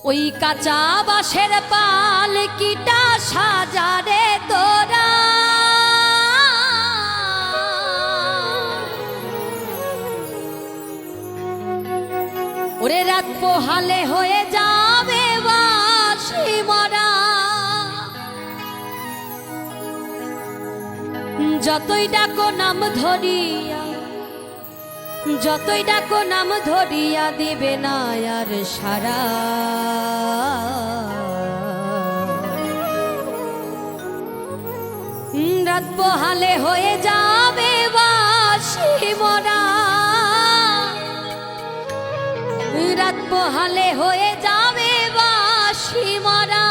ওই কাঁচা বাঁশের পালকিটা সাজারে তোরা ওরে রাত পোহালে হয়ে যাবে বাঁশি মরা যতই ডাকো নাম ধরিয়া যতই ডাকো নাম ধরিয়া দিবে না আর সারা রাত পোহালে হয়ে যাবে বাঁশি মরা রাত পোহালে হয়ে যাবে বাঁশি মরা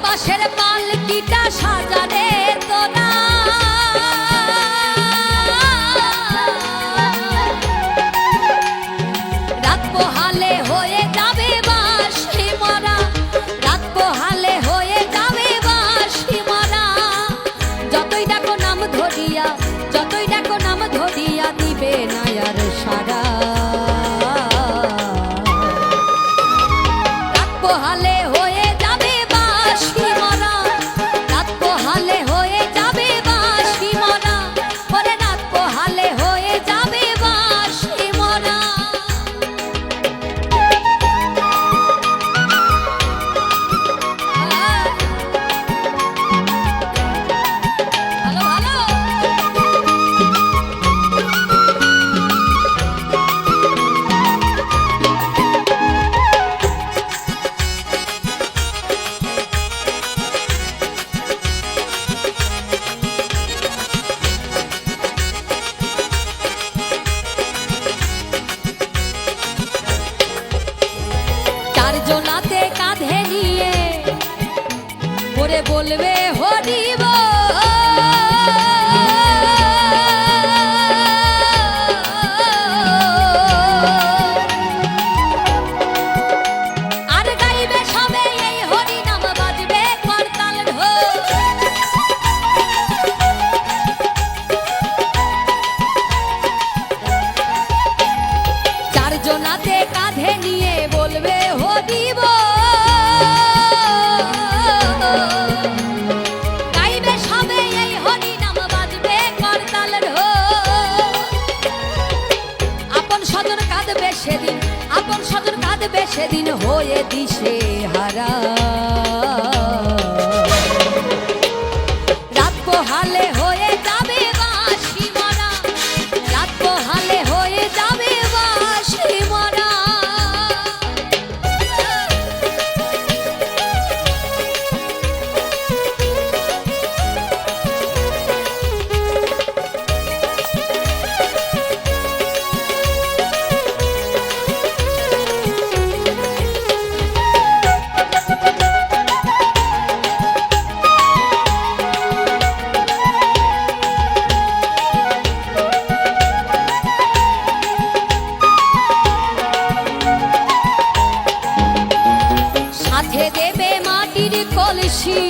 বাঁশের পালকিটা সাজারে তোরা রাত পোহালে হয়ে যাবে বাঁশি মরা রাত পোহালে হয়ে যাবে বাঁশি মরা যতই ডাকো নাম ধরিয়া যতই ডাকো নাম ধরিয়া দিবে না আর সারা রাত পোহালে হয়ে জোনাতে কাঁধে নিয়ে ওরে বলবে হরিব আর গাইবে সবে এই হরি নাম বাজবে করতাল ঢোল চার জোনাতে কাঁধে নিয়ে বলবে হরিব গাইবে সবে এই হরি নাম বাজবে করতাল ঢোল আপন স্বজন কাঁদবে সেদিন আপন স্বজন কাঁদবে সেদিন হয়ে দিশে হারা রাত পোহালে হয়ে যাবে বাঁশি মরা রাত পোহালে হয়ে যাবে বাঁশি মরা সাথে দেবে মাটির কলসি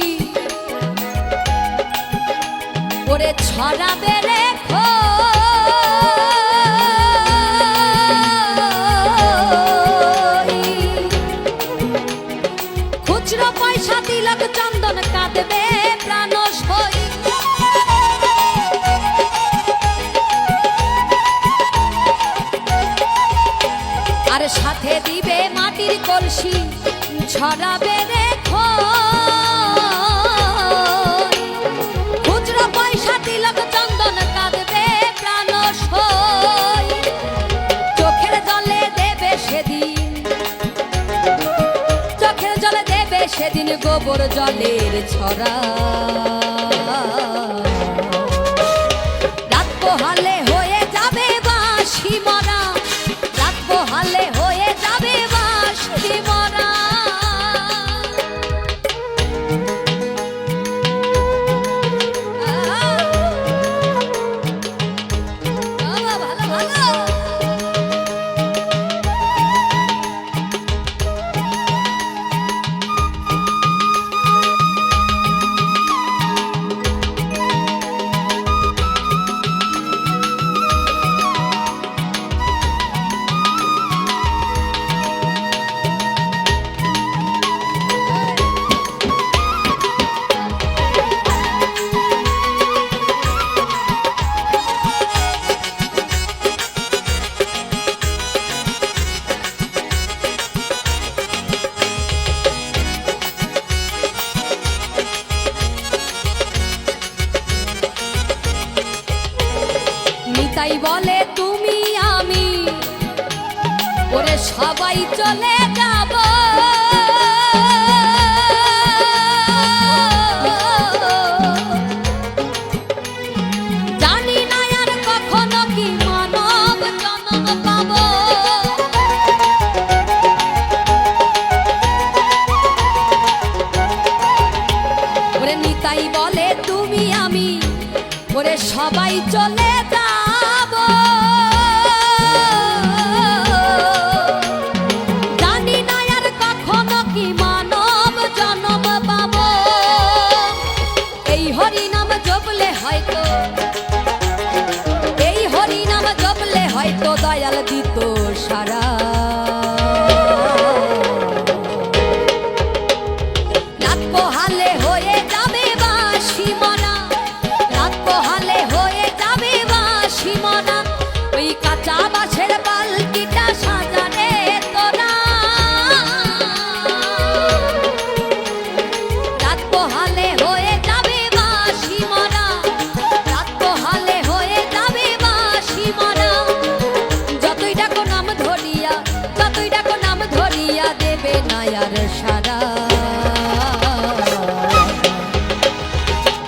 ওরে ছড়াবে রেখো খুচরো পয়সা তিলক চন্দন কাঁদবে প্রাণ সই আর সাথে দিবে মাটির কলসি ছড়াবে রেখো খুচরো পয়সা তিলক চন্দন কাঁদবে প্রাণ সই চোখের জলে দেবে সেদিন চোখের জলে দেবে সেদিন গোবর জলের ছড়া রাত পোহালে হয়ে যাবে বাঁশি মরা রাত পোহালে সবাই চলে যাব জানি না আর কখনো কি মানব জন্ম পাবো ওরে নিতাই বলে তুমি আমি ওরে সবাই চলে যাব জানি না আর কখনো কি মানব জন্ম পাবো এই হরি নাম জপলে হয়তো এই হরি নাম জপলে হয়তো দয়াল দিত সারা রাত পোহালে হয়ে যাবে বাঁশি মরা রাত পোহালে হয়ে যাবে বাঁশি মরা ওই কাঁচা বাঁশের পালকিটা সাজারে তোরা রাত পোহালে হয়ে যাবে বাঁশি মরা রাত পোহালে হয়ে যাবে বাঁশি মরা যতই ডাকো নাম ধরিয়া যতই ডাকো নাম ধরিয়া দেবে না আর সারা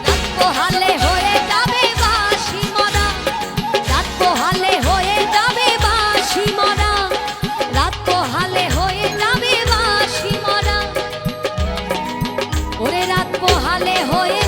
রাত পোহালে হয়ে যাবে বাঁশি মরা রাত পোহালে হয়ে যাবে বাঁশি মরা রাত পোহালে হয়ে যাবে বাঁশি মরা ওরে রাত পোহালে হয়ে